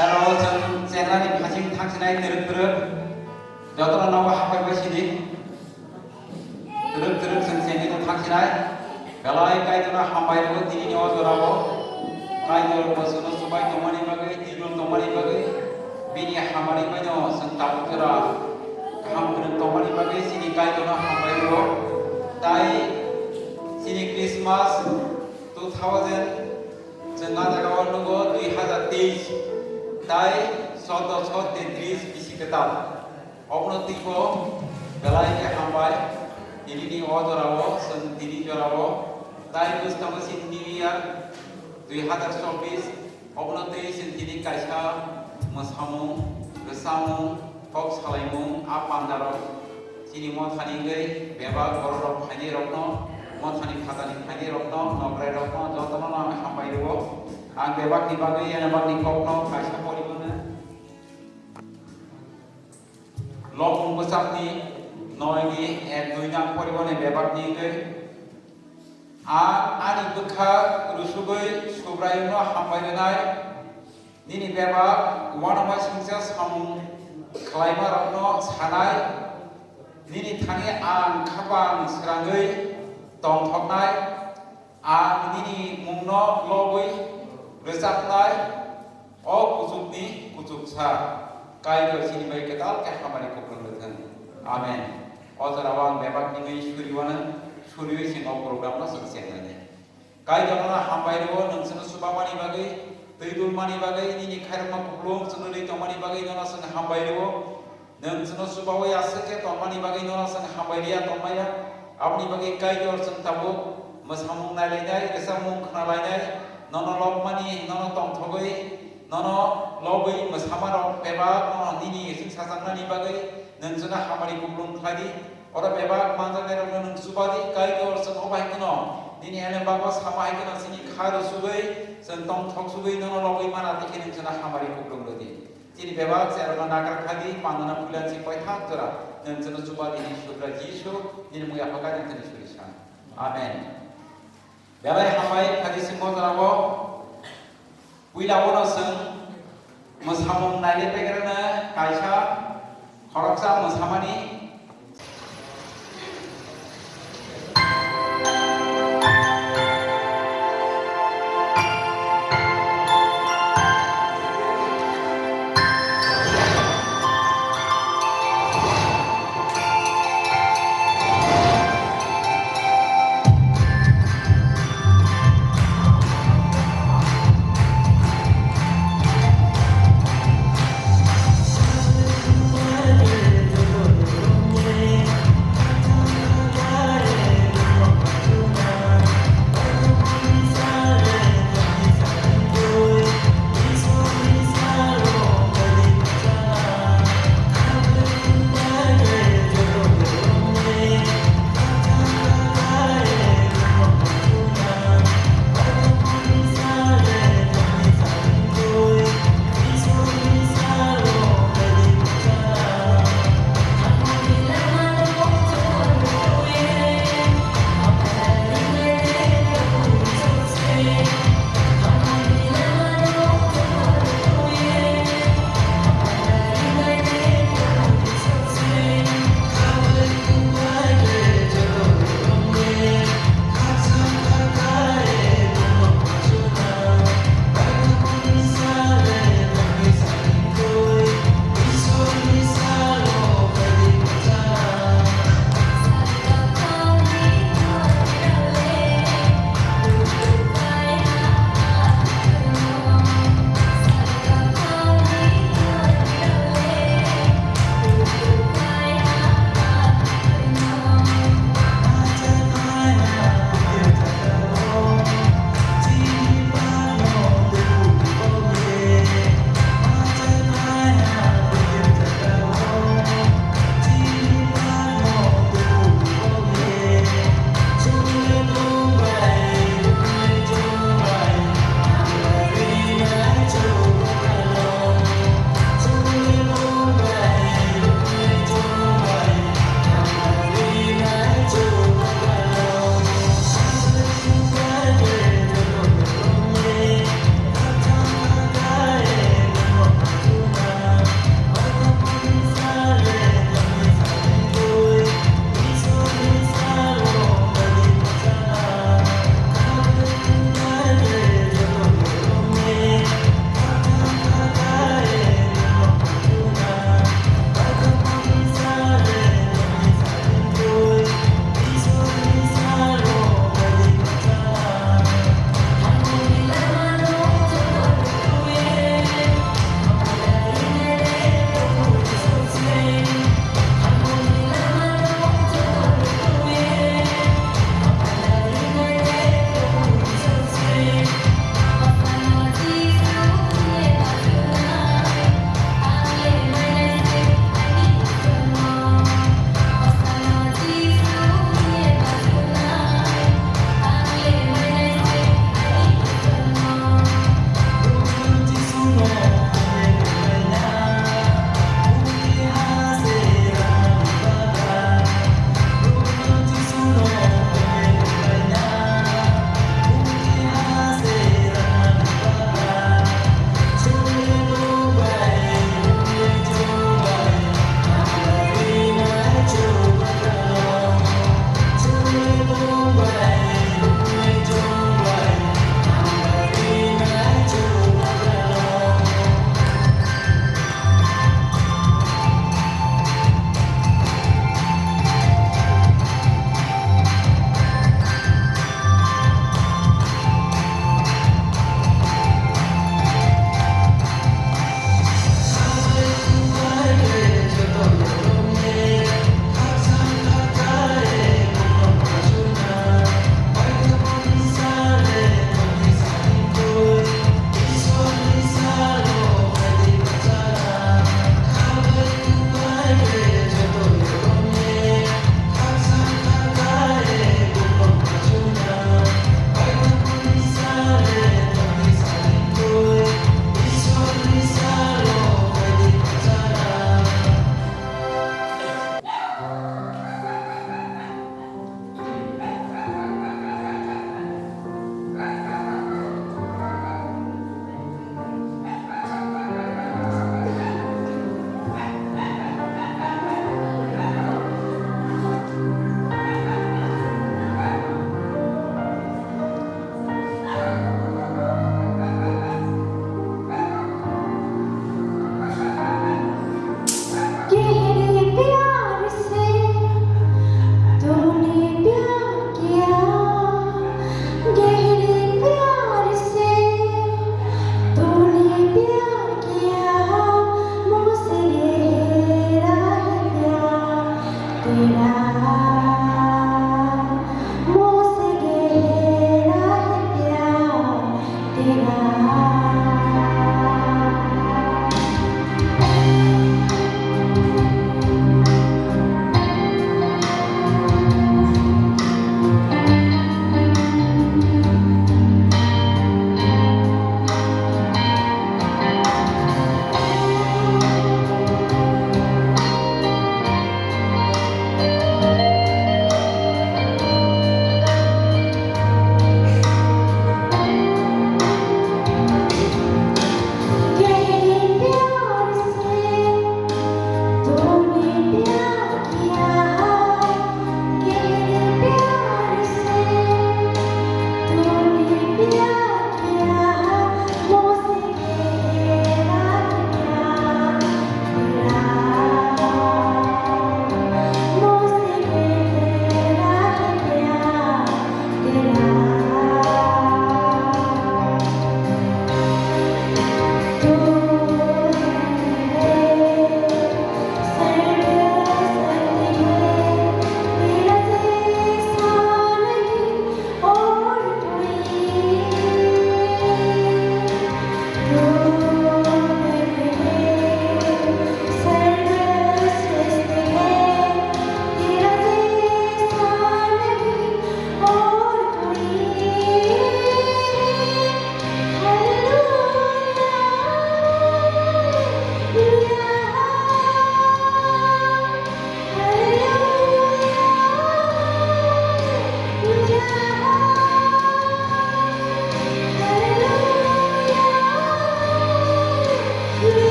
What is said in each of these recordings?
따로 전 세나님 가진 당신의 드륵드륵 여드러 나와 하고 계시니 드륵드륵 선생님도 당신의 벨라이 까이드나 한바이로 디니 여드라고 까이드 버스는 수바이 동만이 바게 디룰 동만이 바게 비니 하마리 바녀 성타부터라 함그는 동만이 바게 시니 까이드나 한바이로 따이 시니 크리스마스 2000 Jangan kawan nunggu 2023 tai soto sote dris bisi ketat. Opno tiko belai ke hambai ini ni odorawo sen dini jorawo tai kustama sin niya 2024 opno te sin dini kaisa masamu besamu kok salaimu apandaro sini mo thani gai beba gororo phani rokno Mothani khatani phani rokno nograi rokno jotono na hambai ro ang bebak ni bagai yana bak ni kopno kaisa poribuna lopung besar ni noigi dui nang poribone bebak ni ge ani bekha rusugoi subrai no hambai nai nini bebak wana mai singsa samung khlaima rokno sanai nini thani ang khabang srangai tong thok nai nini mungno lobui resap nai o kusuk ni kusuk sa kai do sini bai ketal ke hamari kuprung letan amen o jarawang bebak ni ngai suriwana suriwi sin o program na sukses ne kai jona hambai ro nungsana subamani bagai teidul mani bagai nini khairma kuplung sunuri tomani bagai nona sang hambai ro nungsana subawai asake tomani bagai nona sang hambai ria tomaya अपनी बगे कई और संताबो मसमुंग नालायनाय रेसामुंग खनालायनाय ननो लबमानि ननो तंथगै ननो लबै मसामार बेबा निनि सिं साजांनानि बगे नोंजोना हामारि गुब्लुं खादि अरा बेबा मानजानाय रनो नों सुबादि कई और सं अबायकनो निनि एने बाबा सामायकनो सिनि खारो सुगै सं तंथग सुगै ननो लबै माना दिखे नोंजोना हामारि गुब्लुं रदि सिनि बेबा जेरना नागार खादि मानना फुलानसि पायथा जरा नोंजोना सुबादि नि सुब्रा जिसु ini muya pakai yang tadi tulisan. Amen. Belai hamai kadi semua terabo. Wilawono seng masamung nai pekerana kaisa koroksa masamani.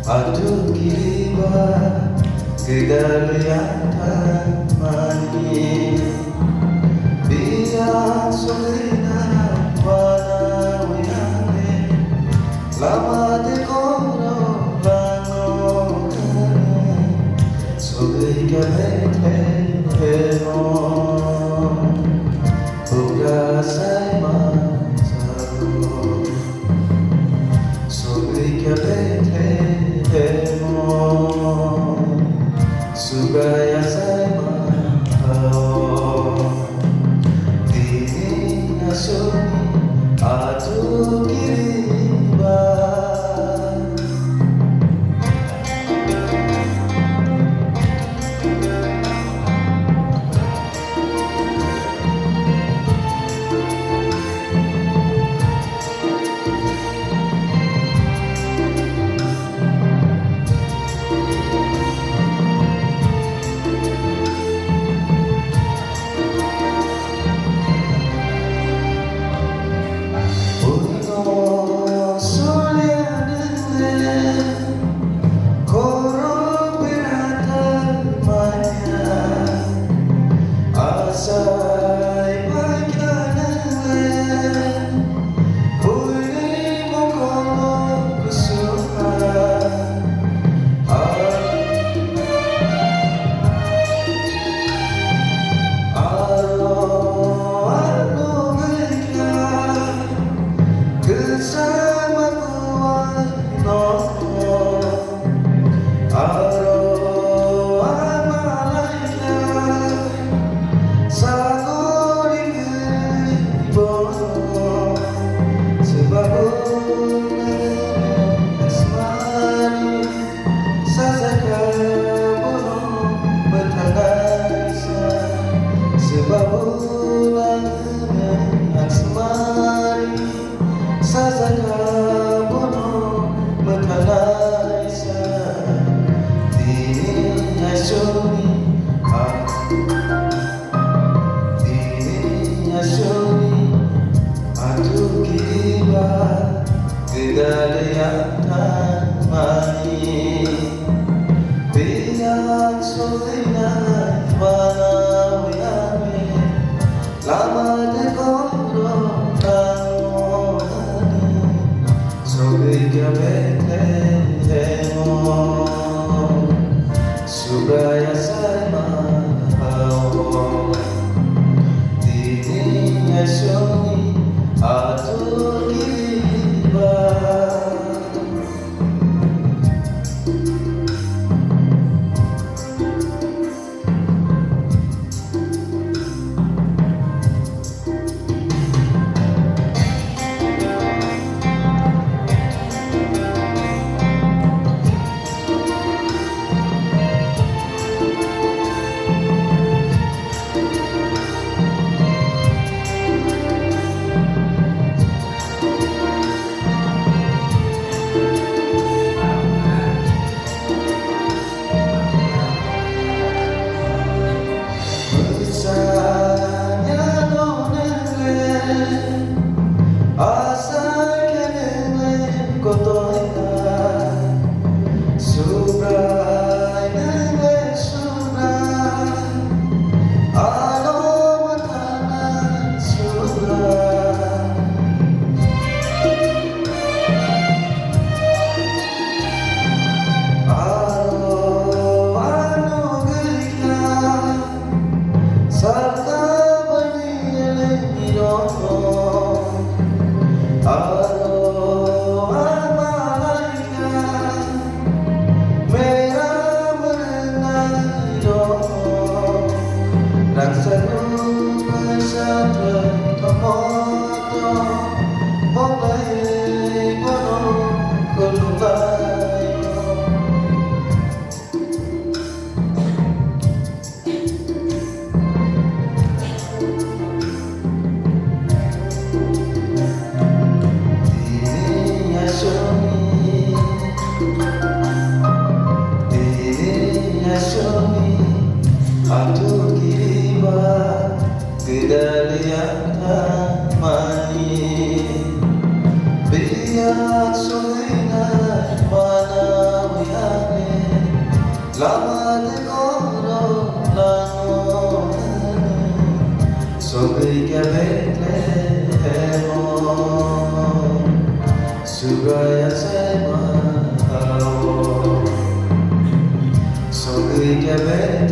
Aduh kiriba kedaliatan mani biar solina wana winane lama de kono lano sobe kabete heno uga sai mataro sobe kabete Sugaya saya mau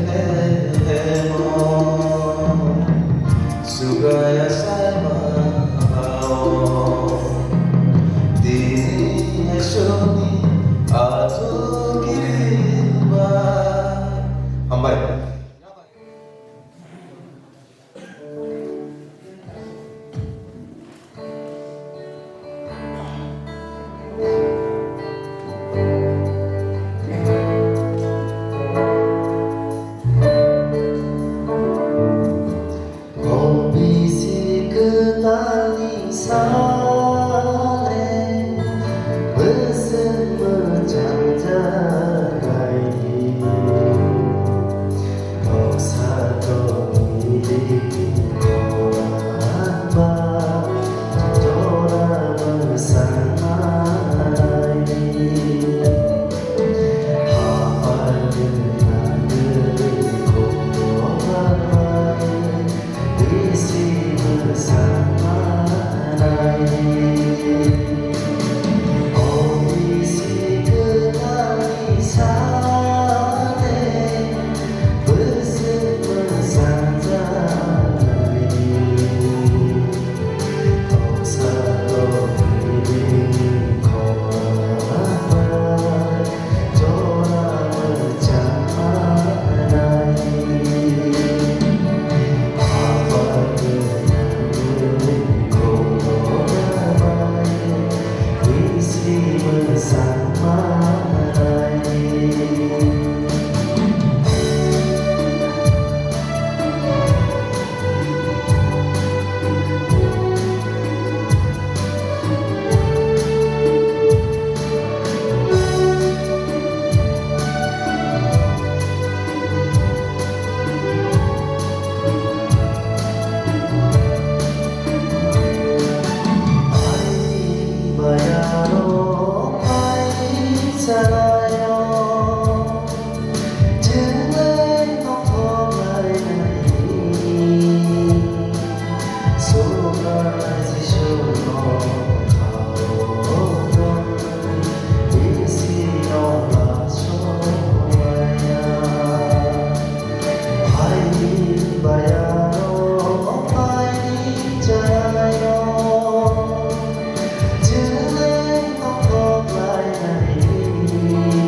배태모 수가야 살마오 니네 손이 아주 길바 한발 봄이 끝난 이 산에 무슨 무장자가이 역사도 이리고 한바 돌아볼 사나이 하늘을 나들고 돌아봐요 이심을 삼아라이 어디시 그날 이 산에 무슨 무상자라이 독사도 그리고 돌아올 자라이 이심을 삼아라이 바야로 알잖아요 정말 걱정하니 소가지 쇼로 가오던 이시로가 좋아야 바야로 알잖아요 Hãy subscribe cho kênh Ghiền Mì Gõ để không bỏ lỡ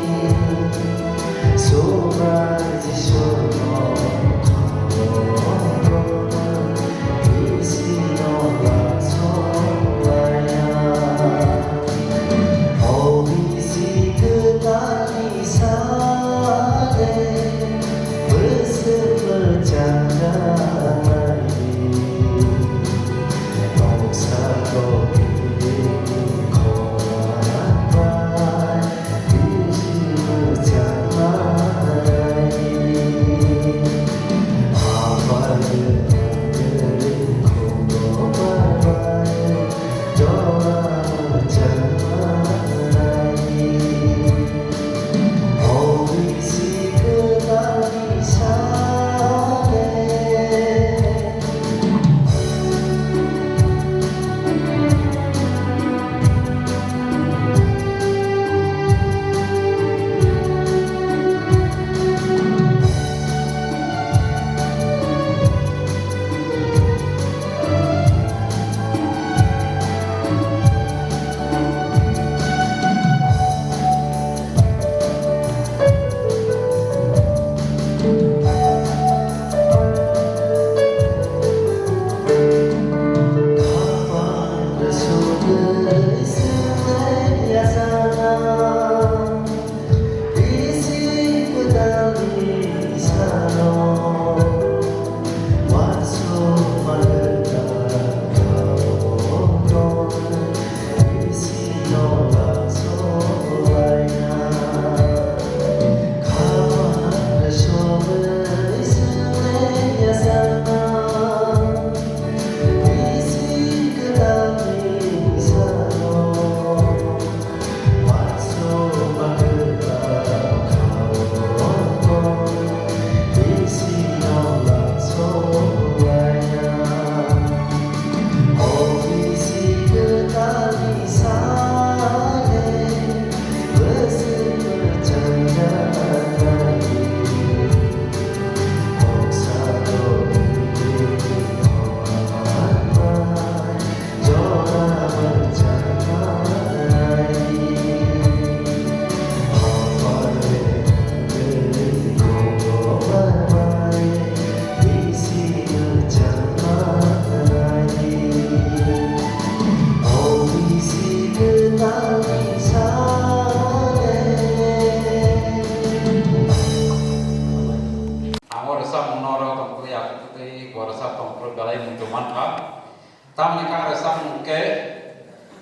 Tamani kara sang ke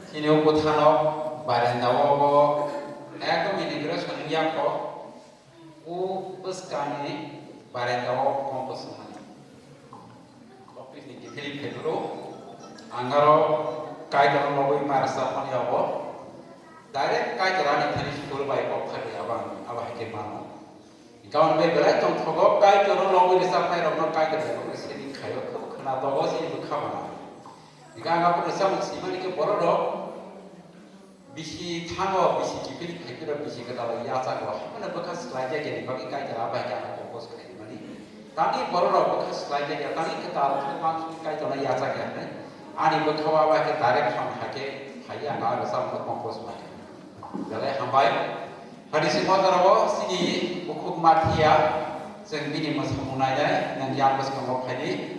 kini upo thano barendawo bo ekdom ini gera sonia ko u puskani barendawo kompos mani. Kopis ni kifili keduro angaro kai dalam logo marasa mani abo direct kai darani thani school bai ko khari abang abah ke mano. Kawan be berai tong thogo kai dalam logo ni sampai rokno kai ke logo sini khayo ko khana to sini bukhamana. Jika anda pun sama siapa ni ke borodok, bisi thango bisi kipil kipil bisi kata ya sahaja, mana bekas lagi jadi bagi kai cara apa yang aku fokus ke ini mani. Tadi borodok bekas lagi jadi tadi kita harus masuk kai cara ya sahaja, ani berkawa apa kita tarik ham hake haya nggak bisa untuk fokus lagi. Jadi hambai hadis ini kalau sini buku matia, sendiri masih munajat dan yang masih ngomong ini.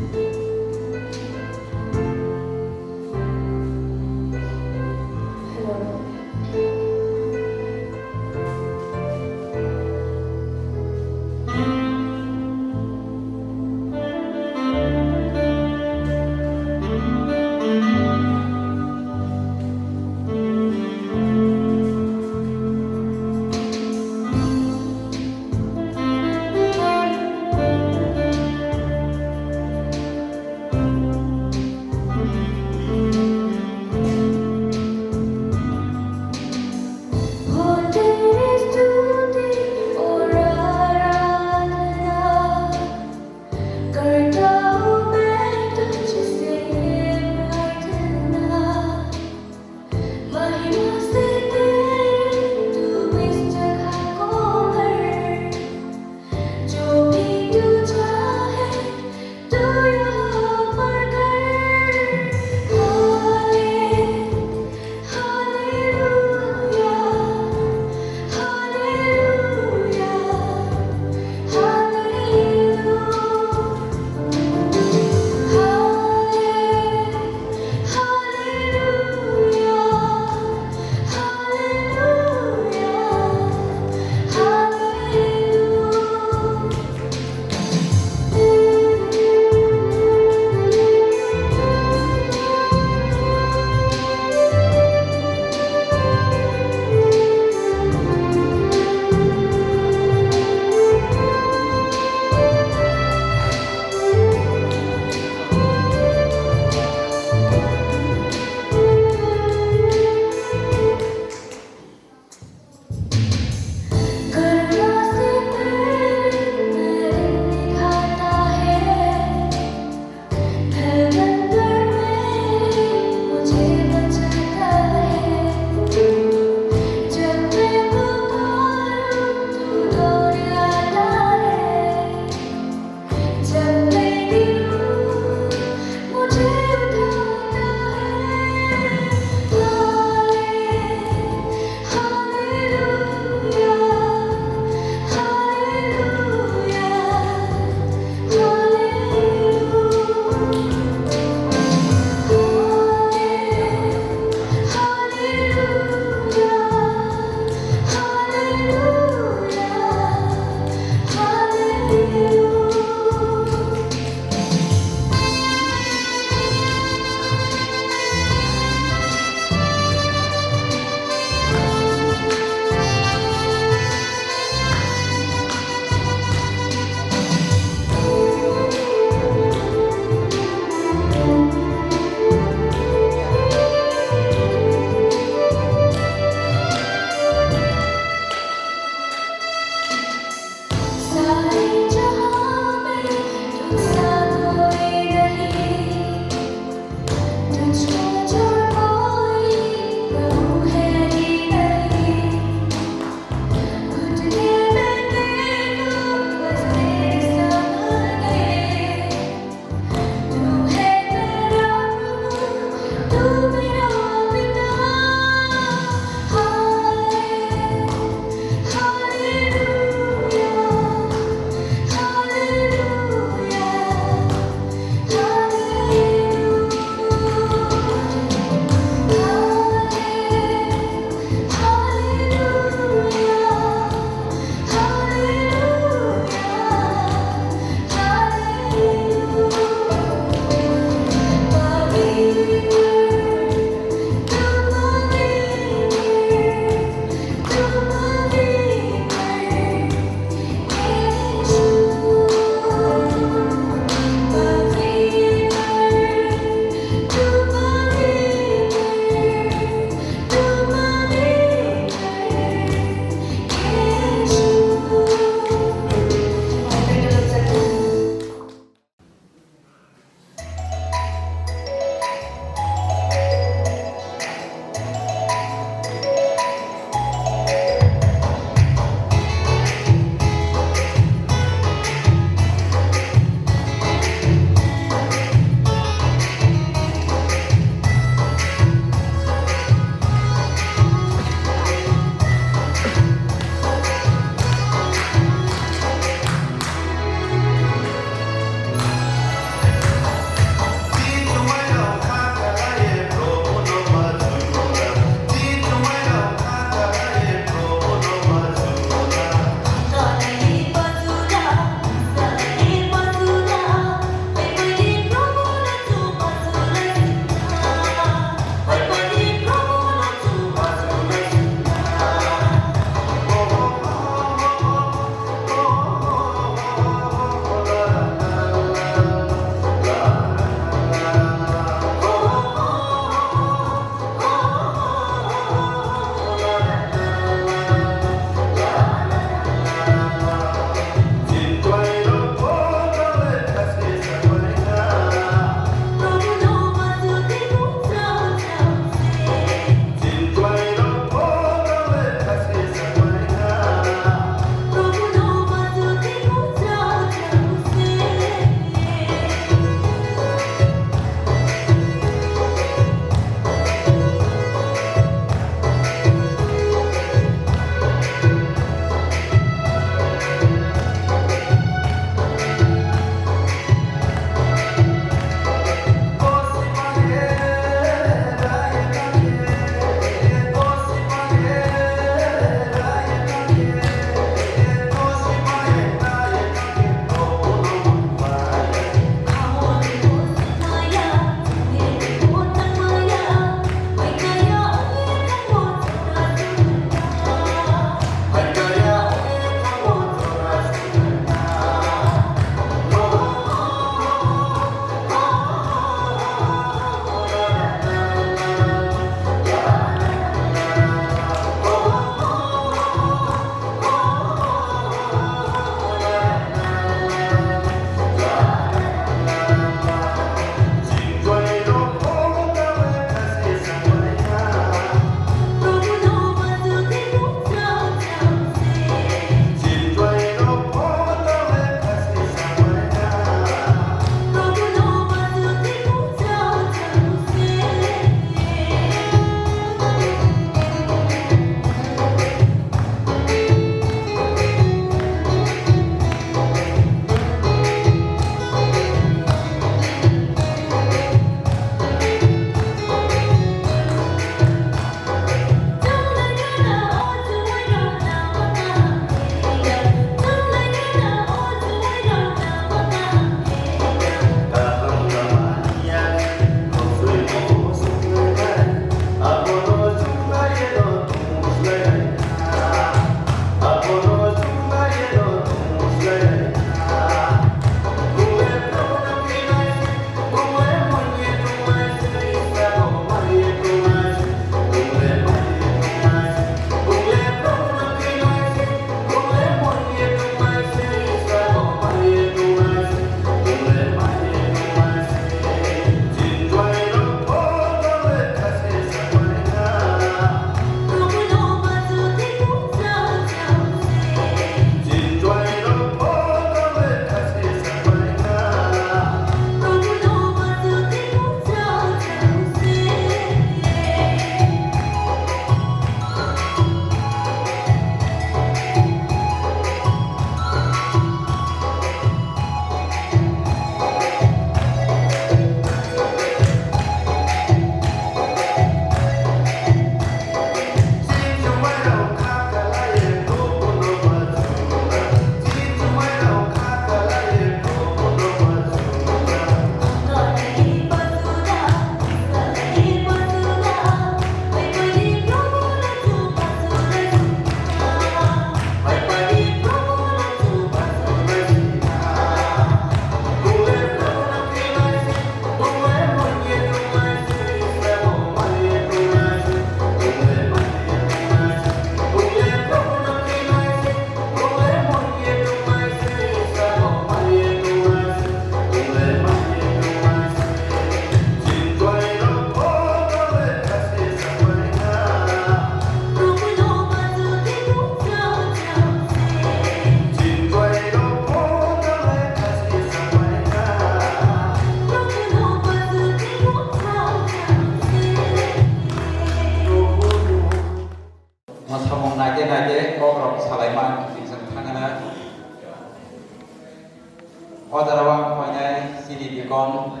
hampainai sini dikon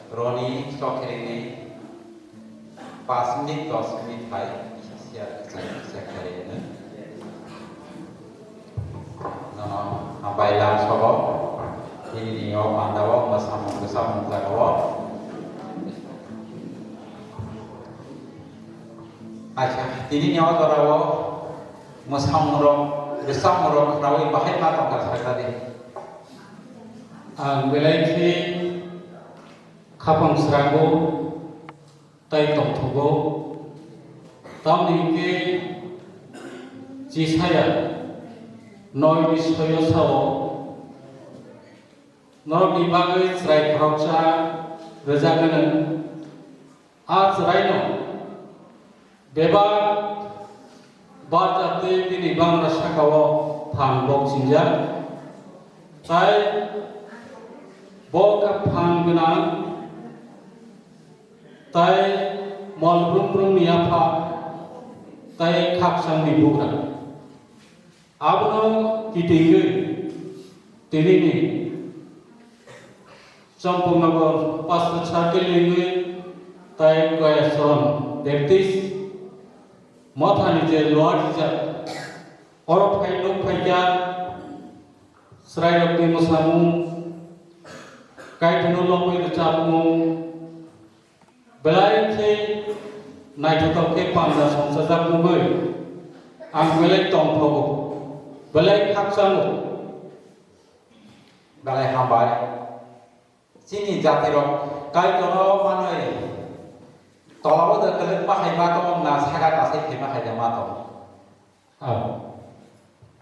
Roni Sokering 5 menit 10 menit hai siap sekali ini no hampai lam sobo ini nio pandawo masam zagawo acha ini nio dorawo masam muro rawi bahai matang kasagade ang belai kapang serago tay tong thogo tam ningke jisaya noi bisoyo sao nor bibagai serai proksa rezagan आज rhino बेबा बाजाते दिनै बांला शाखाव थां बक्सिंजा ताय बका फां गोनां ताय मलब्रुम नियाफा ताय खाकसांनि बुग्रा आबनो गिदियै दिनैनि चम्पकनगर पासपोर्ट सार्केलनि ताय गयासन देरतिस मथानि जे लवारजा अरब फाइनो फाइया स्रायरकनि मोसामु काइथनो लपै रचामु बेलायखे नायथावखे पांजा संसाजामुमै आं बेलाय तंफगो बेलाय खाकसामु balai hambai sini jatirok kaitono manoi tolawo de kelik bahai mato na saga kasai khema khai mato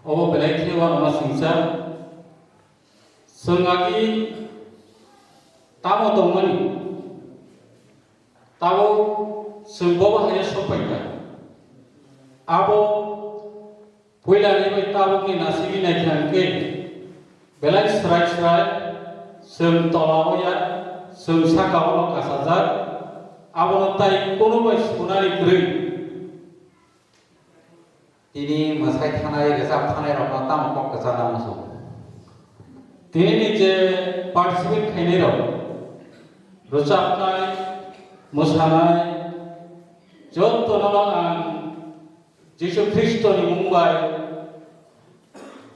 obo belai khewa ma singsa sengagi tamo dongmani tabo sengbo bahaya sopaika abo poilani bai tabo ni nasibi naikhanke belai serai seng tolawo ya seng sakawo kasazar abo tai kono bai sunari grei ini masai thanai resap thanai rokna tam kok kesana musuh তিনি যে participate খাইনে rock রোজাবনায় মোসানায় যতন আং যিশু খ্রিস্টনি মুম্বাই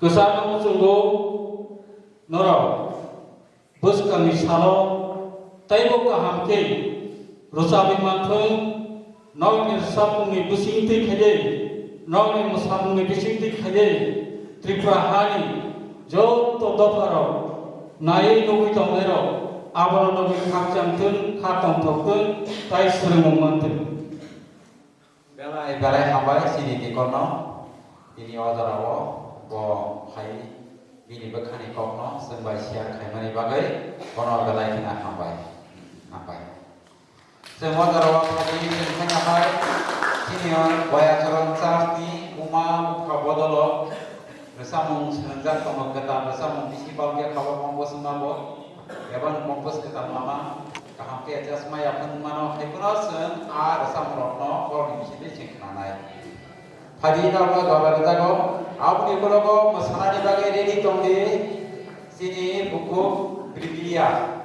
গোসানো মুসুঙ্গো নর বসকানি সালো তাইবো কাহামকে রোজাবি মাথং নগনি সাপুনি বুসিংতি খাইদে নগনি মোসামুনি বুসিংতি খাইদে ত্রিপুরা হানি joto dofaro nai nugi tongero abano nugi khakjamtun khatong thokun tai srengmong mantun belai hambai sini dikono ini odarawo bo hai bini bekhani kokno sembai siar khaimani bagai kono belai kina hambai semua odarawo khadi sengkhana hai sini boya charon charni uma mukha bodolo bersama senjat tongok kita bersama bisi balgia kawa kompos mabo yaban kompos kita mama kaham ke ajas maya pun mano hekuno sen a bersama rokno kor bisi de cengkanai hadi dawa dawa dago abu di kologo masana di bagai ready tongdi sini buku Biblia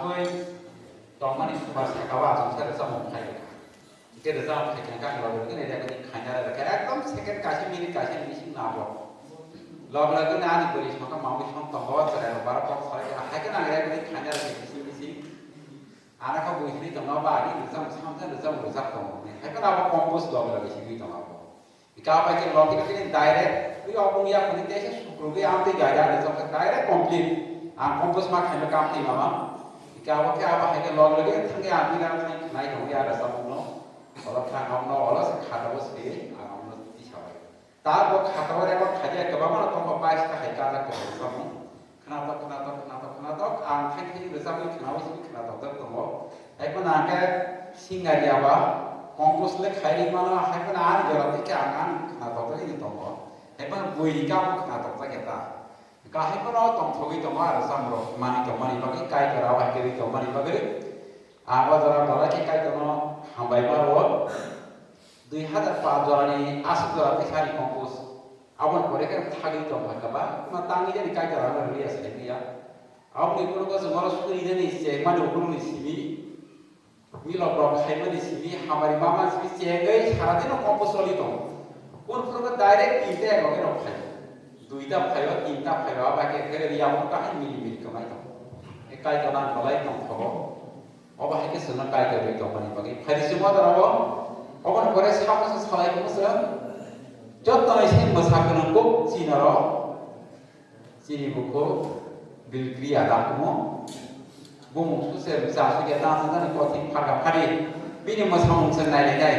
rusubui tong mani suba sakawa jong sa sa mong khai ke da za khai kan kan lo ke ne da ke khai na da ke ekdom second kashi minute kashi ni sing na bo log la ke na ni bori sma ka mau song tong ho sa ra bara pok sai ha ke na ga ke khai na da ke si si ana ka bui ni tong ba ni da sam sam sa da sam ro sa tong ne ha ka na ba compose log la ke si ni tong ba ika ba ke log ke ni direct wi opong ya ko ni te se sukru ge am te ga ya da sam direct complete compose ma khai na kam ti ma ikaw ke apa hai ke log lagi thang ke api na thang nai ho ya rasa mo ola thang om no ola se khata bos ke am no ti chawai ta bo khata wa re ko khaja ke ba ma to ba pa sta hai ka la ko sa mo khana to am thang ke rasa mo khana bos khana to to mo ai ko na ke singa dia ba compose le khai ma na hai ko na an jara ti ka an khana to ni to mo ai ba bui ka khana to ta ke ta kahit ko na tong thogi tong ara samro mani to mani bagi kai to rawa ke to mani bagi awa jara dala ke kai to no hambai ma ro 2005 jara ni asu jara te khari compose abon kore ke thagi to ma ka ba ma tangi ni kai to rawa ri ase ni ya aw ni ko ko so maro suri ni se ma do ko ni simi mi lo bro khai ma ni simi hamari mama simi che gai sara din compose li to kon pro direct ite ko ke no khai duita phayo tinta phayo ba ke khere ria mo ka hai mili mili kamai to ekai to nan balai tong thobo oba hai ke suna kai to to mani bagi phari suma da ro obon kore sama sa salai ko sa jot ta isen masa kan ko china ro chini bu ko bil kriya da ko mo bum su se sa su ke ta sa ko tin phaga phari bini mo samung san nai nai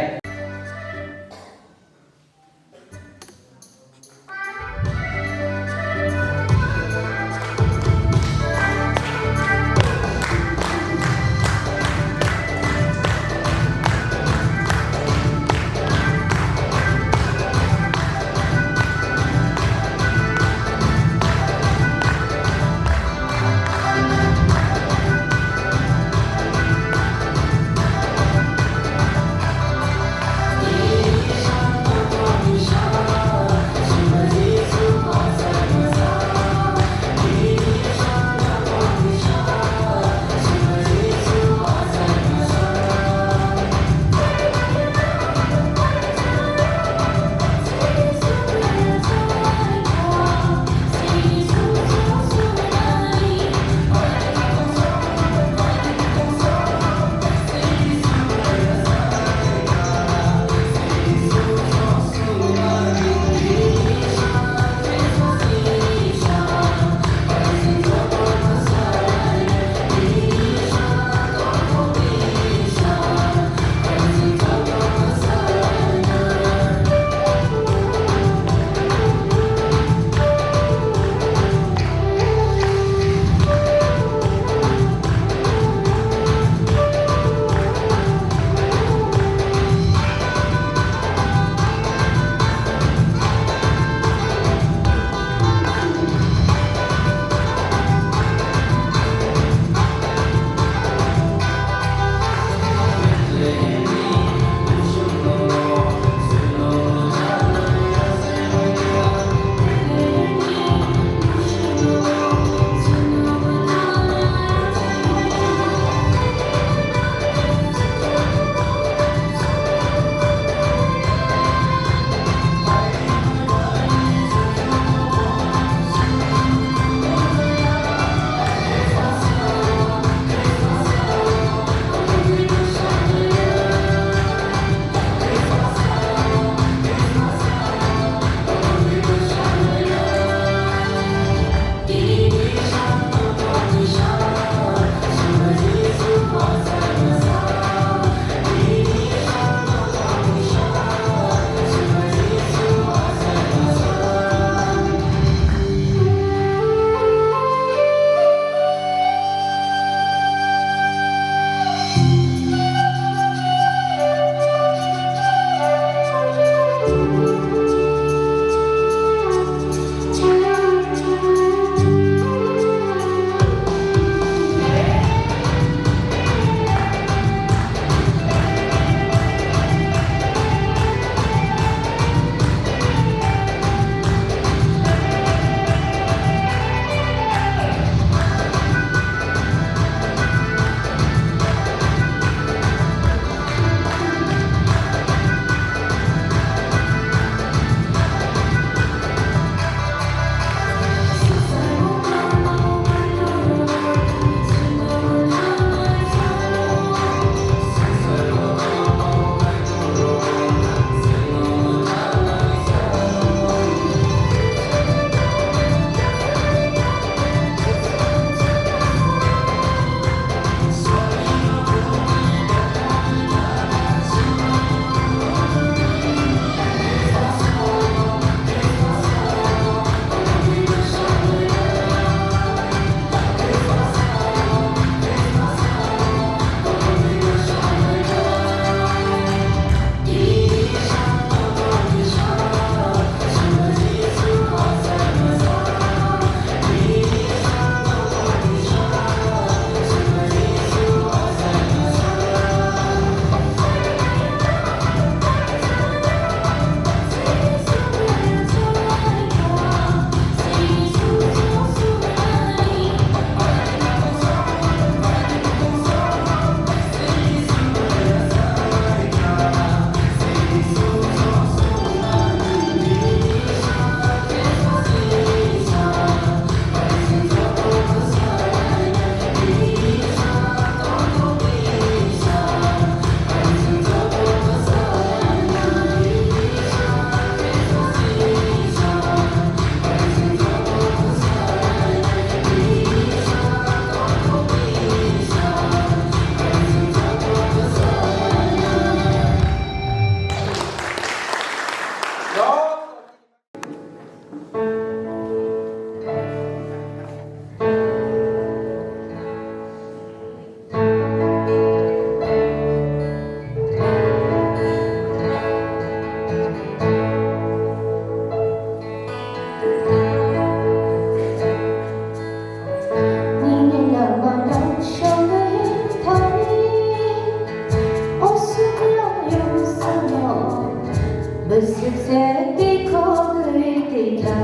से देखो देखा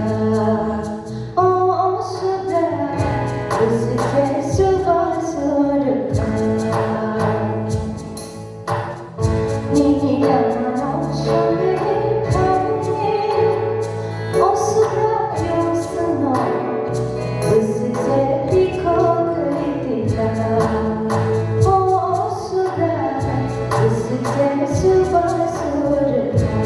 ओ सुधा उससे सुबह सुरखा नीली लम्हा शोले खाने ओ सुधा यो सुनो उससे देखो देखा ओ सुधा उससे सुबह सुरखा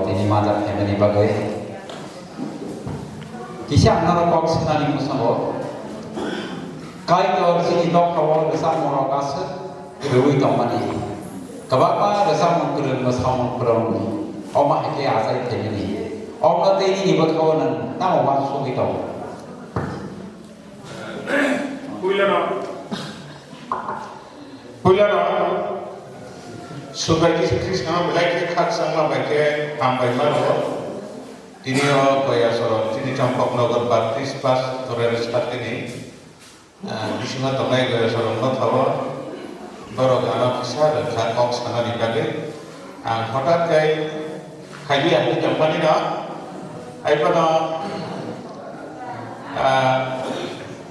tini maja family bagai kisah nara kok senani musango kai tor sini dok kawal besar morokas rui tomani kabapa besar mengkurun besar mengkurun oma hake asai family oma tini ni bakawanan nama masuk itu Pulana Subagi Krishna Malaki Katsama Bake Hambai Maro Dinio Goya Soro Tini Champok Nogar Baptist Pas Torres Patini Bishima Tomai Goya Soro Notawa Borogana Kisar Kakok Sanani Bage and Hotat Kai Kaji Ahli Company na Aipana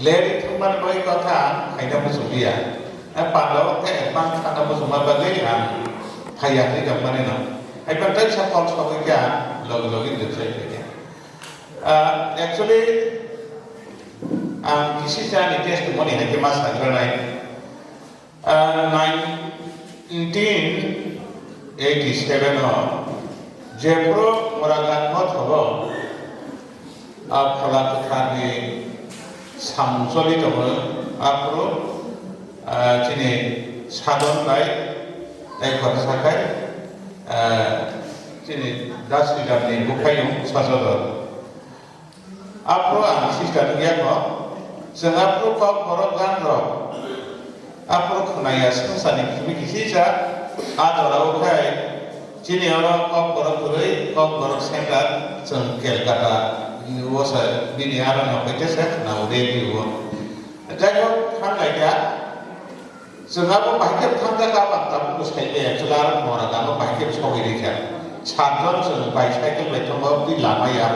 Leri Tuman Boy Kota Kaida Musubia Pando ke bang kata musuma bagai kaya ni gambar ni, ipan tadi saya call sebagai dia logi itu saja. Actually, kisi saya ni testimoni ni kemas agranai 1987 Jepro meragat mot hobo, kalau kami samsoli tu apro Cini sadon lai, ekor sakai, cini das tidak ni bukayung sasador. Apro ansi dan dia ko, sengapro kau korok gandro, apro kunaya sensani kimi kisisa, atau kai, cini orang kau korok kurei, kau korok sengkat, sengkel kata, wasa bini aran apa itu sih, na udah diuang. Jadi kan lagi Sengapa pakai tanda kapan tapi terus kayak selarang orang kamu pakai sekolah ini kan, sadron sebagai saya itu betul di lama ya.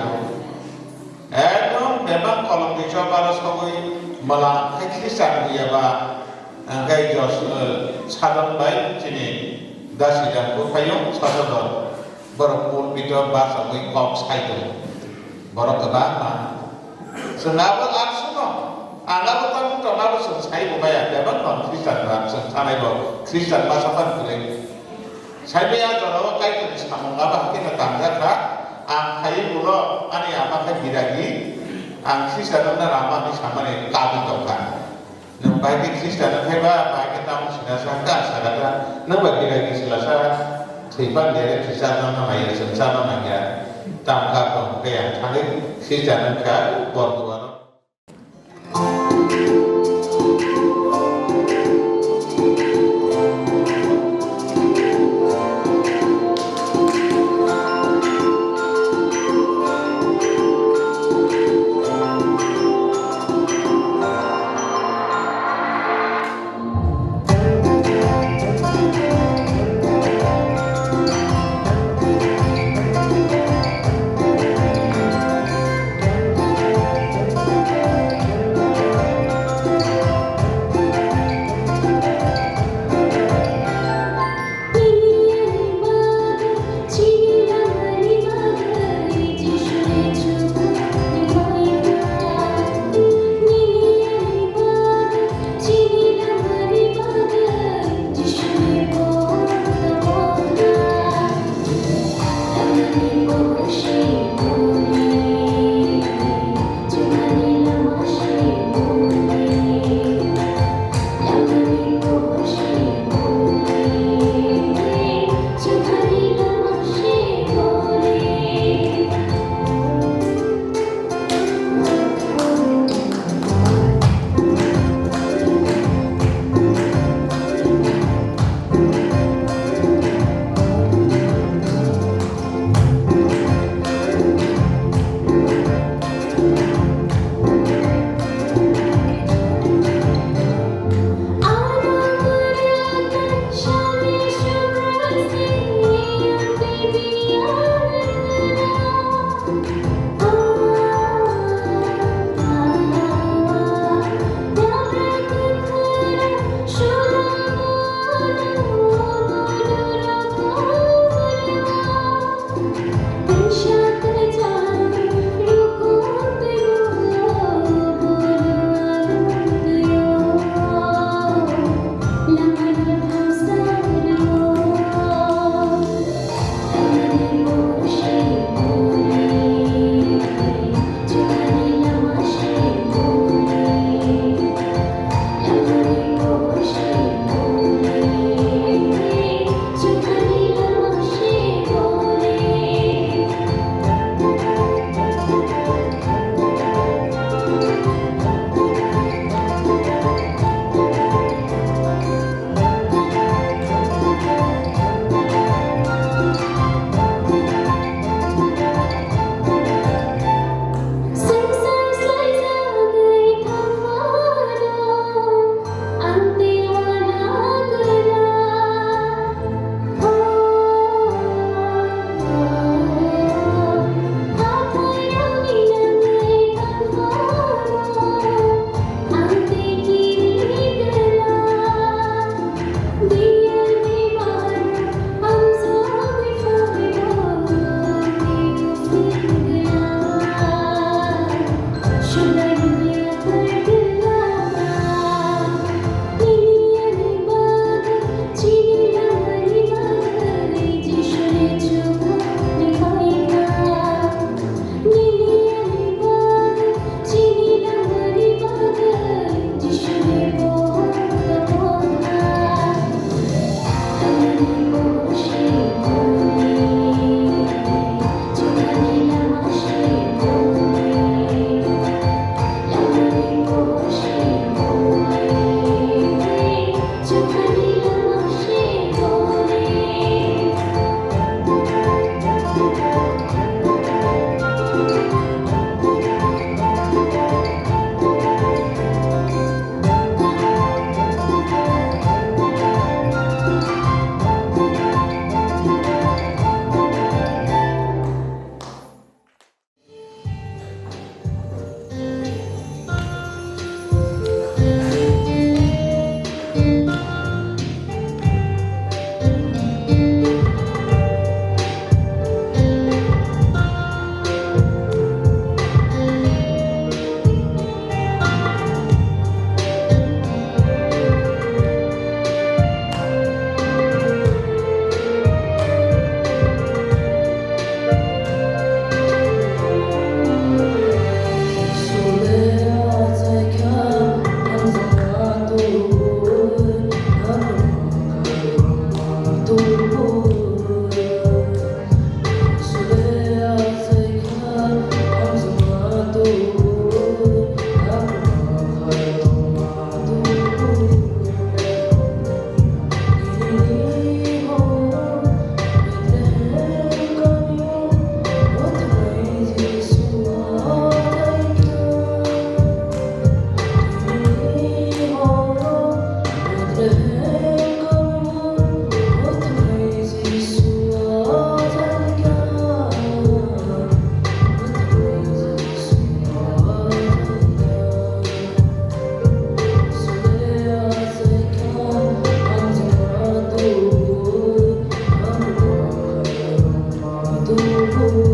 Memang kalau dicoba sekolah malah Kristen dia bah, kayak jos sadron baik sini dasi dan bukayung sadron berpul video bahasa kau kau saya itu baru kebama. Sengapa aksuno? Anak kita pun kalau selesai berbayar, dapat non Kristen lah, selesai bawa Kristen masa apa boleh. Saya biar kalau kayak itu sama ngapa kita tanda kah? Kayak mula, ani apa kayak diragi, Kristen itu nama ni sama ni kami tokan. Nampak Kristen itu hebat, baik kita mesti nasakan, sahaja. Nampak diragi selesai, tiba dia Kristen nama yang selesai nama dia, tangkap kayak tadi Kristen itu kan berdua. 내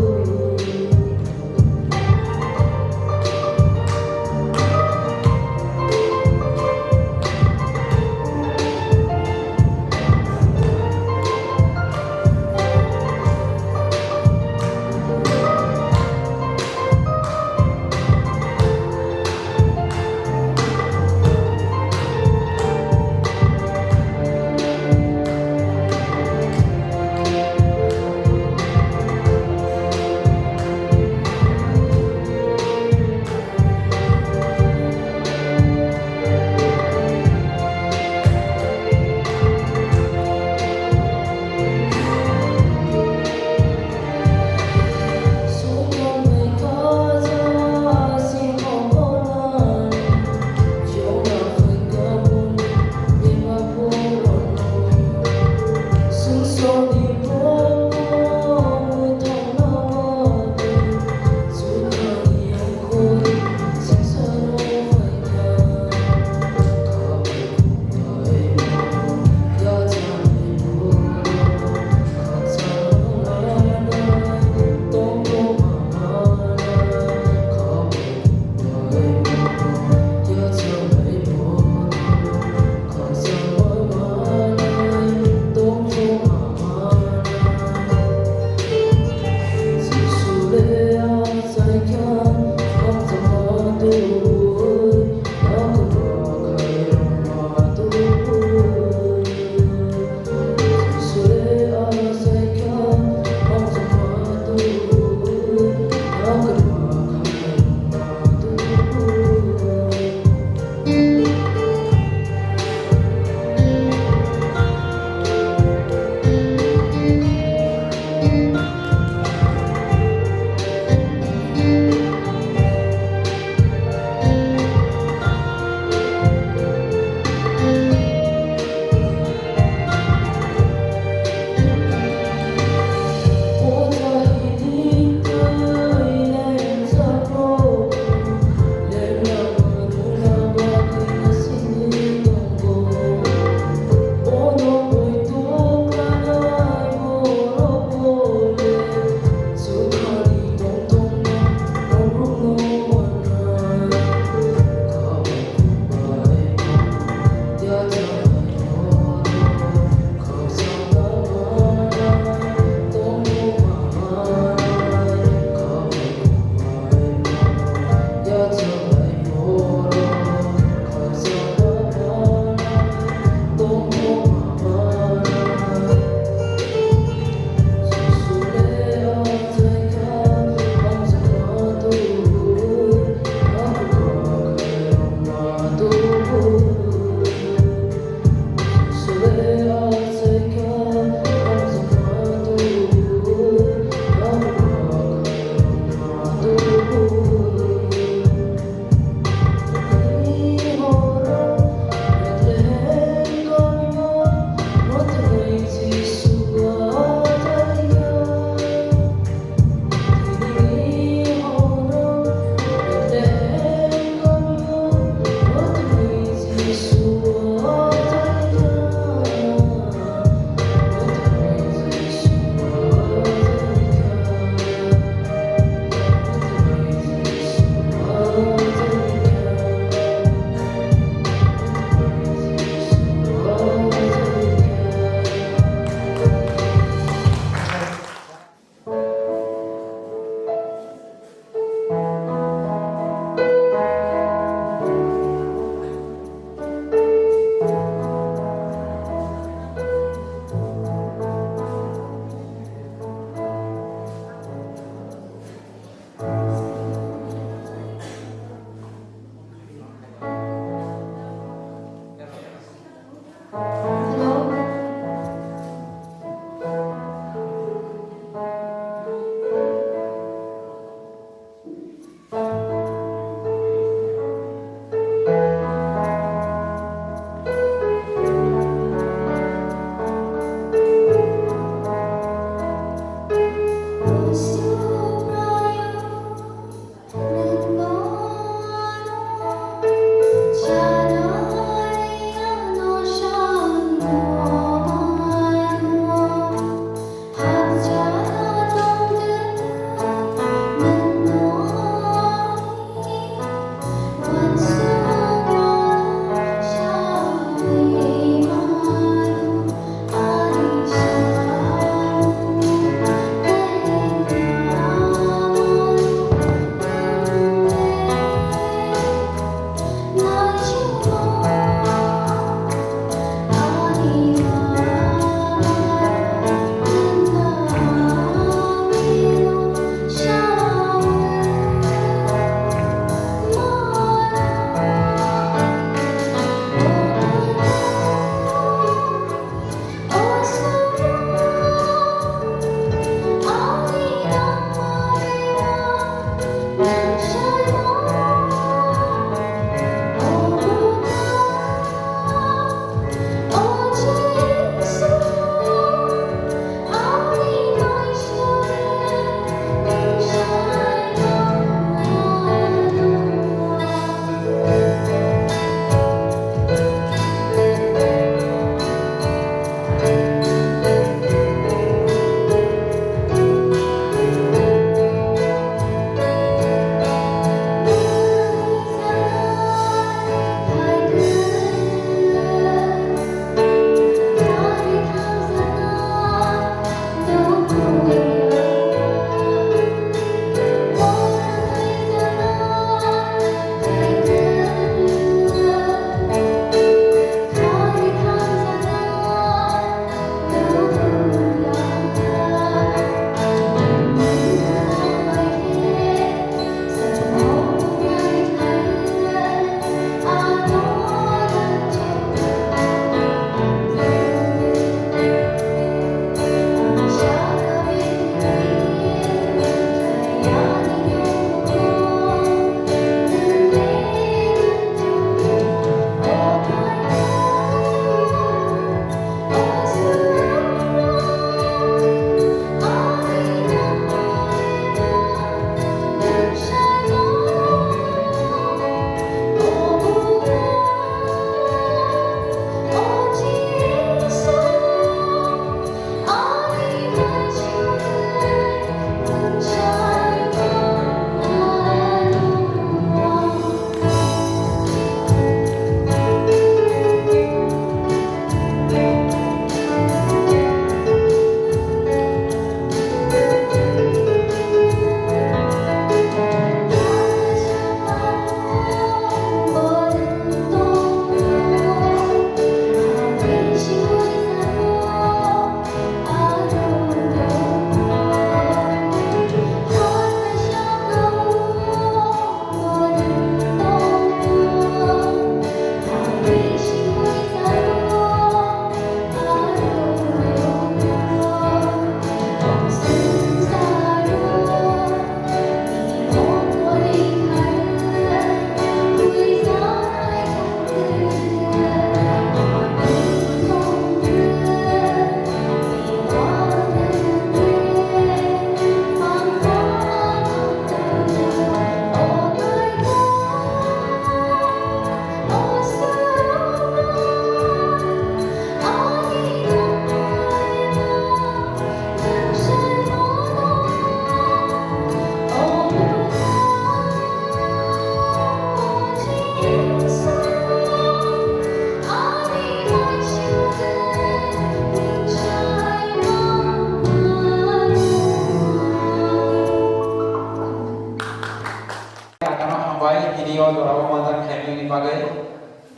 jora mata kami ni bagai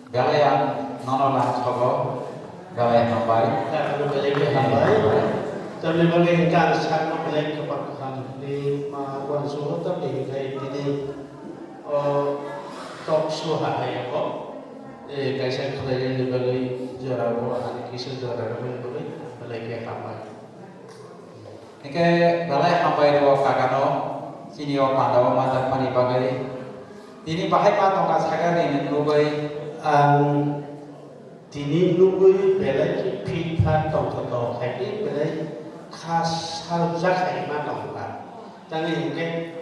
galaya nono lang sogo galaya hambai. Karena balik hambai, tapi bagi kan sangat balik kepakan di mawan suhu tapi kayak ini top suha ya kok. Kaisa kaya di bagi jora hari kisah jora balik hambai. Ike galaya hambai do kakano sini o pandawa mata pani bagai. Ini bahai matong kasaga ni nubai. Dini nunggu belai pipa tong tong kayak belai khas harus jaga mana tong kan. Tapi ini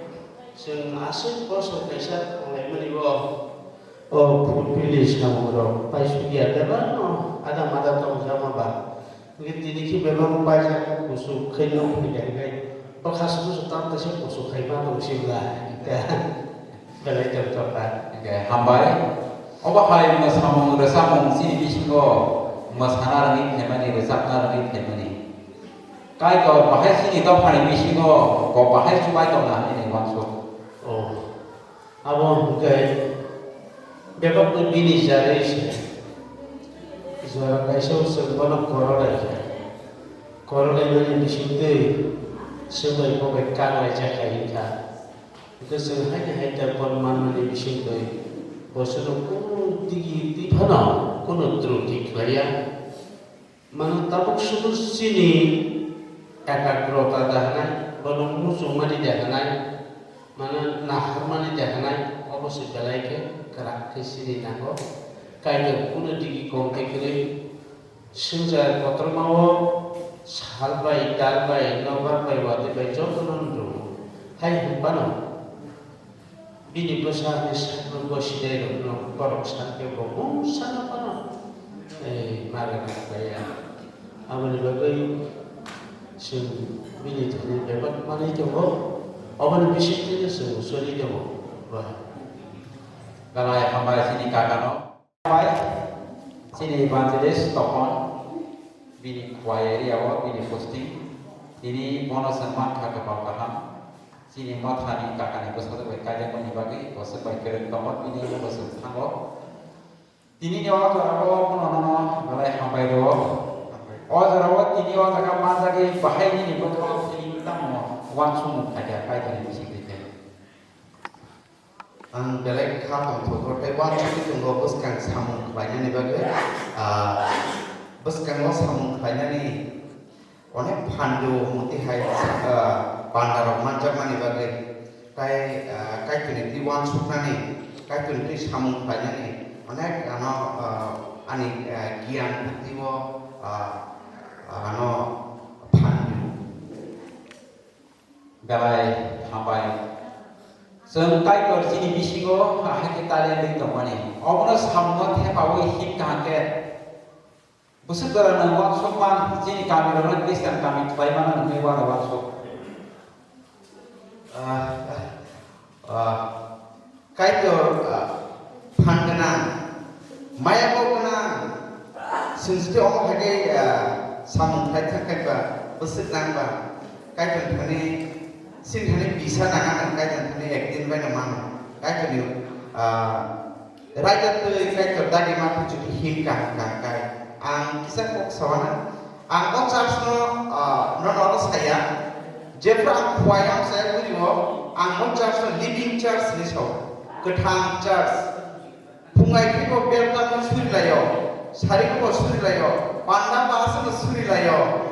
sing asal bos kaisa oleh menibo pilih sama orang. Pasti ada no ada mata tong sama bah. Begitu ini kita memang banyak kusuk kena pilih kan. Khas itu tetap terus kusuk kayak mana tong sila. Belai jam kan. Hambai. Oba hai mas hamung resapung sini bisingo mas hanar ni themani resapnar ni themani kai ko bahai sini to phani bisingo ko bahai subai to na ni wanso abang kai bebak tu bini jari sih suara kaisau sebanyak korora ini bisinte sebagai pembekan aja kain kan itu sengaja hanya pun mana ni bisinte bosno kono digi dipana kono truti kaya manu tabuk sudur sini ekagrota dahana bono musuh mani dahana mana nahar mani dahana obose balai ke kerak ke sini nango kaya kono digi kongke kere senja kotor mau salbai dalbai nobar bai wate bai jotonon ru hai humpano Bini besar ni sebelum bersidai dengan korok sampai berumur sana mana? Mari kita bayar. Amal bagai sih bini tu ni dapat mana itu ho? Amal bisik tu semua suri dia ho. Galaya hambai sini kakano. Hambai sini Bangladesh topon bini kuayeri awak bini posting ini bonus semangat kakak paham. Sini mathani kakani bosat kaja koni bagi bosat keren tomat ini bosat tanggo ini nyawa jarawo nono balai hambai do jarawo ini jaga mazagi bahai ini betul ini tamo wansum kaja kai kani bisik dite ang belai kapang thokor pe wansum tunggo boskan samung khwaina ni bagi boskan lo samung khwaina ni onek phandu muti hai Bandar Manjak mani bagai kai kini diwan suknani kai kini samung banyak ni onek ani gian tiwo pandu galai hambai sengkai kor sini bisingo kita lihat di temani obono samung tepawi hip kahke busuk darana wansuk man sini kami orang Kristen kami Taiwan ni wara wansuk kaitor pandana maya bokna sinste om hage samung thai ba busuk nang ba kaitor thani sin thani bisa nang kaitor thani ekdin ba na man kaitor ni raja tu kaitor dagi ma tu him ka kai ang kisah kok sawana ang ko chasno no saya Jepra kuayang saya beri ang church living church ni so ketang church pungai kiko belta mo suri layo sari ko suri layo panda bahasa mo suri layo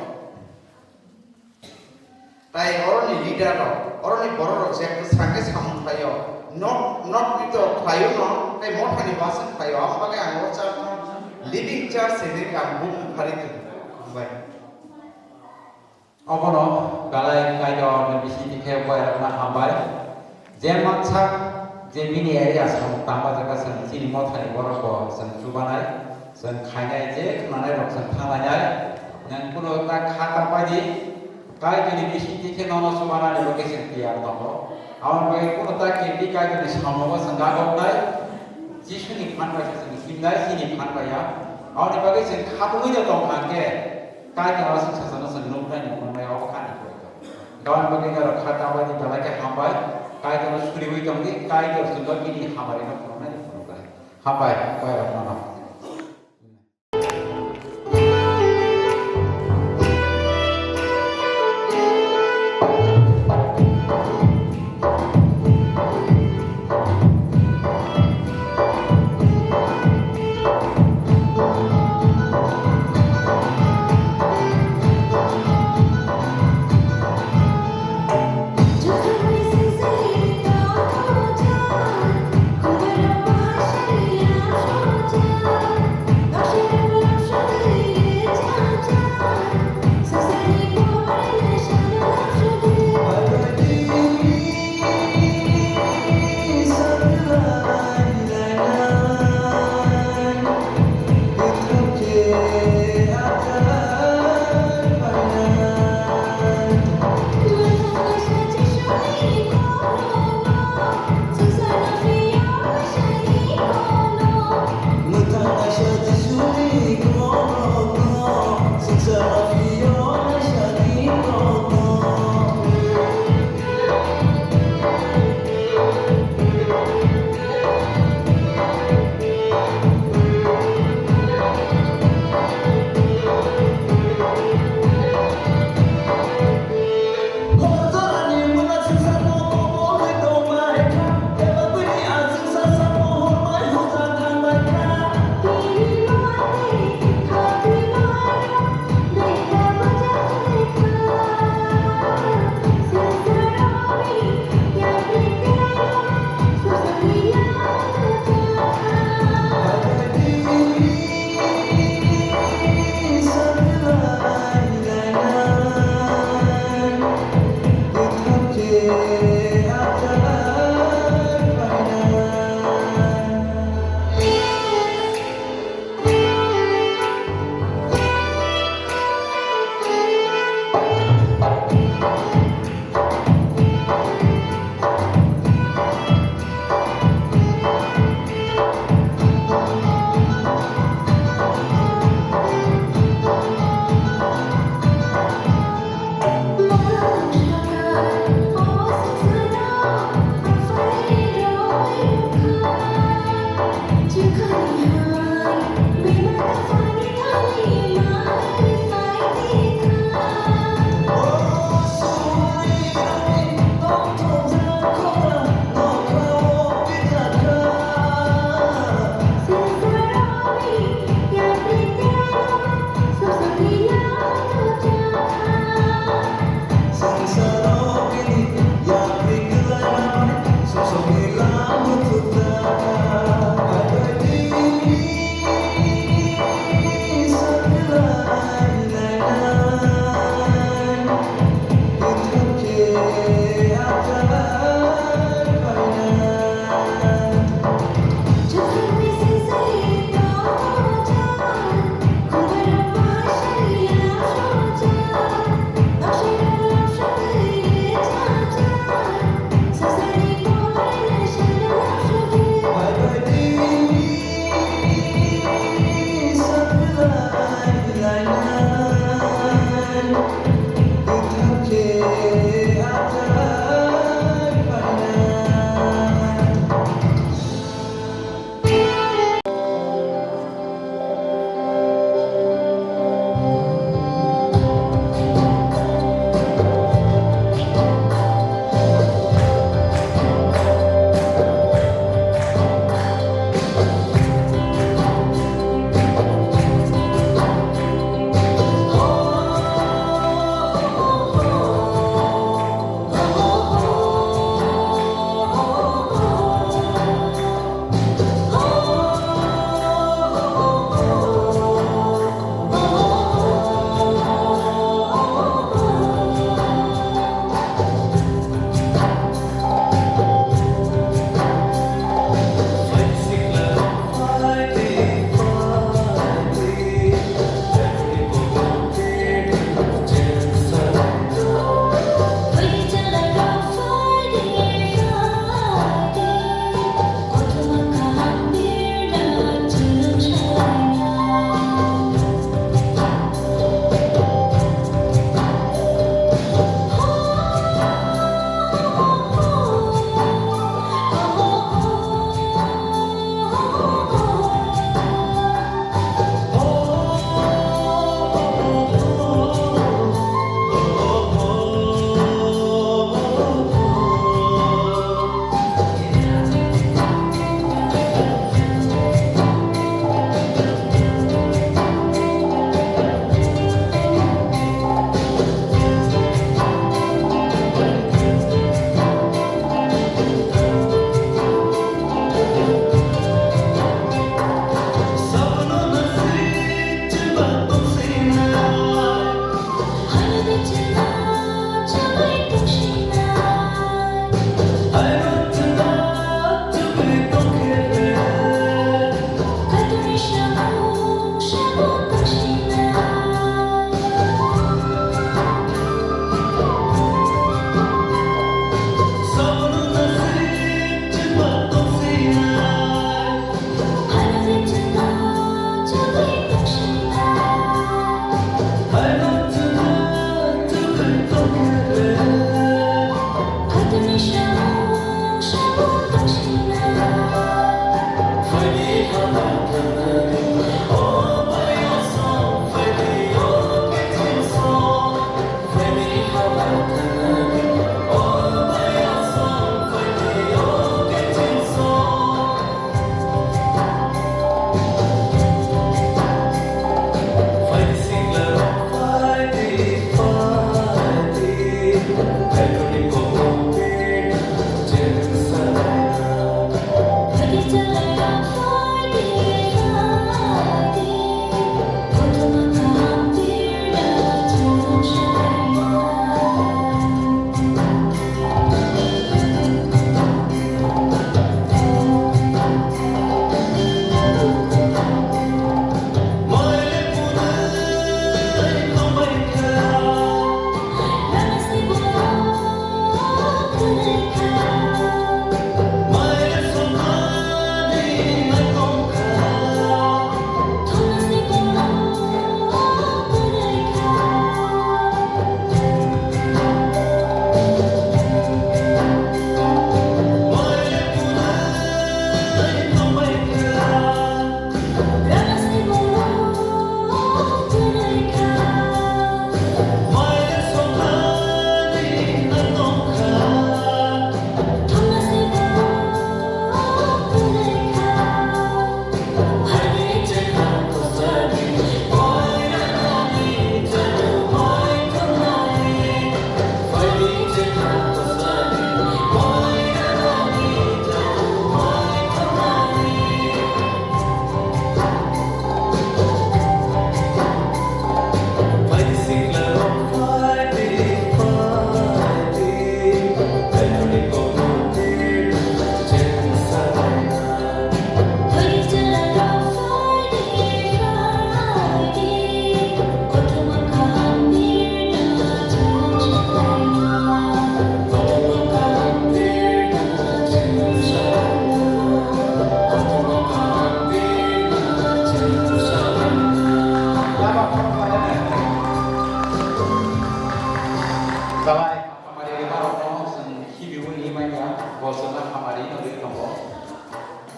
tai orang ni leader orang ni borok saya kesange samung layo not itu layo no tai mau hani bahasa layo apa ke ang church living church ini kampung hari itu baik obono galai kaido bisini keboi na hambai jemat sak jemini area sam tamba jaga san sini mothani boroko san subanai san khainai je khanai rok san thangai yang kuno ta khata padi kai kini bisini ke nono subanai location tiar nono awan bai kuno ta ke di kai kini samogo san gagok nai jisuni phanbai san kimnai sini phanbai ya awan bai san khatui jo tong khake kai ka rasa sasana san nukrai ni mana awak kan itu kawan bagi kalau kata awak di dalam ke hambai kaidor suriwi tongdi kaidor sundo ini hamari no korona ni kono hampai pai rapna Jangan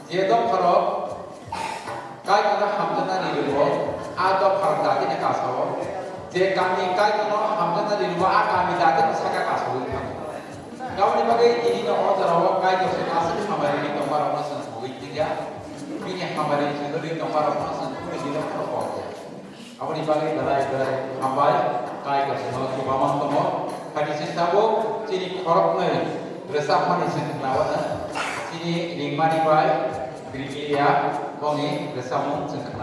Yedok Farok, Kai Kana Hamdana Nilubo, Ado Faradati Nakasawo, Je Kami Kai Kana Hamdana Nilubo, Akami Dati Saka Kasawu. Gawani Bagai ini no Ozarawa, Kai Kana Kasawu Hamari ni Kamara Masan Witiga, Bini Hamari Sinduri Kamara Masan Witiga Farok. Awani Bagai Dalai Hambai, Kai Kana Kubaman Tomo, Hadis Tabo, Cini Korok Nai, Resap Manis Lawana. Ini lingmani baik, Briglia, Kongi, bersama dengan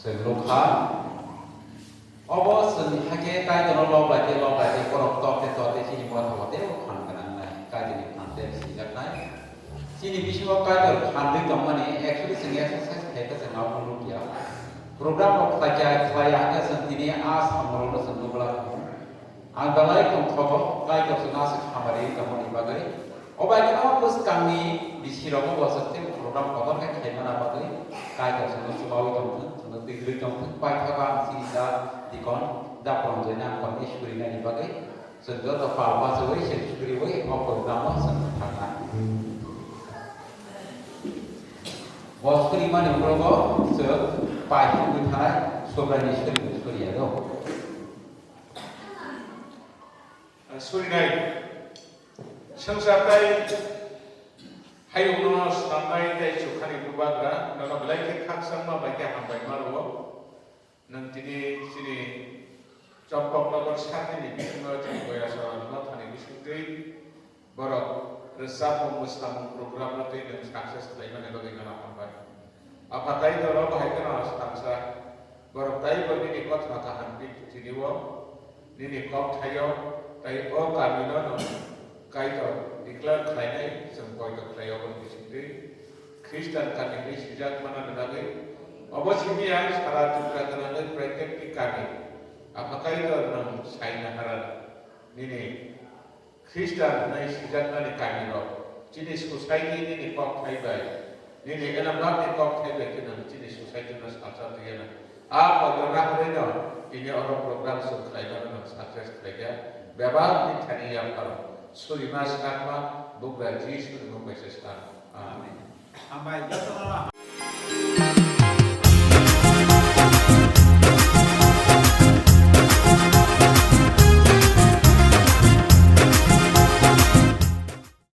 जों लखा अब जों हागे गायदनो लबायदे बरफ तते सिनि मथावते फानगोनांनाय गायदनि फानदे सिजानाय सिनि बिसुवा गायदर फानदे दं माने एक्चुअली जों एक्सारसाइज खायदा जों माबा लुगिया प्रोग्राम खाया जों दिनै आसामावनो जों नुब्ला आं दालाय दंथ'बो गायदरजों आसो खामानि दंमोन बागै अबायगोना बुसकांनि बिसिरावबो बसते प्रोग्राम खबर खायमाना बागै गायदरजों सुबावै दंमोन जों दिग्रि दंमोन बायथाबा सिदा दिकन दा पन्जना कन्नि सुरिनानि बागै जों द पालबाजोै सेसुरिवै प्रोग्राम जों थांना बसकरि माने प्रबो जों पाइखौ थानाय सब्रानि सुरिया दं सुरिनाय संसारताय हायुंनो सामनाय दाय सुखानि बुबाग्रा नों बलायके खाकसांमा बायके हामबाय मारो नों दिनै सिनि चम्पकनगर साथनि बिथिङाव जों गयासरावनो थानाय बिसुदै बरक रोजाब मुस्लाम प्रग्राम दै नों साक्सेस खालामनानै लगे हामबाय आफादाय दराव बाहायगोन सानसा बरक दाय बरनि कथा काहानि दिनिव दिनै कब थायो दाय अ गामिनो नं गायदर डिक्लेयार खालामनाय जों गयदर खालायाव बिसुदै ख्रिस्टान कानिफ्राय सिजाक मानानै लागै अबसिमिया सारा दुग्रा गोनाङै प्रत्येकनि गामि आफादाय दर नों सायना हारा दिनै ख्रिस्टान नै सिजाकनानै गामियाव दिनै ससाइटि दिनै कब थायबाय दिनै एनाबानि कब थायबाय दिनै दिनै ससाइटिनो सानसा गैया आ बगना हरैनो दिनै अर प्रग्राम जों खालामनानै नों साक्सेस खालामया बेबारनि थानिया फारो सुरिमा साकमा बुग्रा जिसु मुंबैसे सान आमेन हामबाय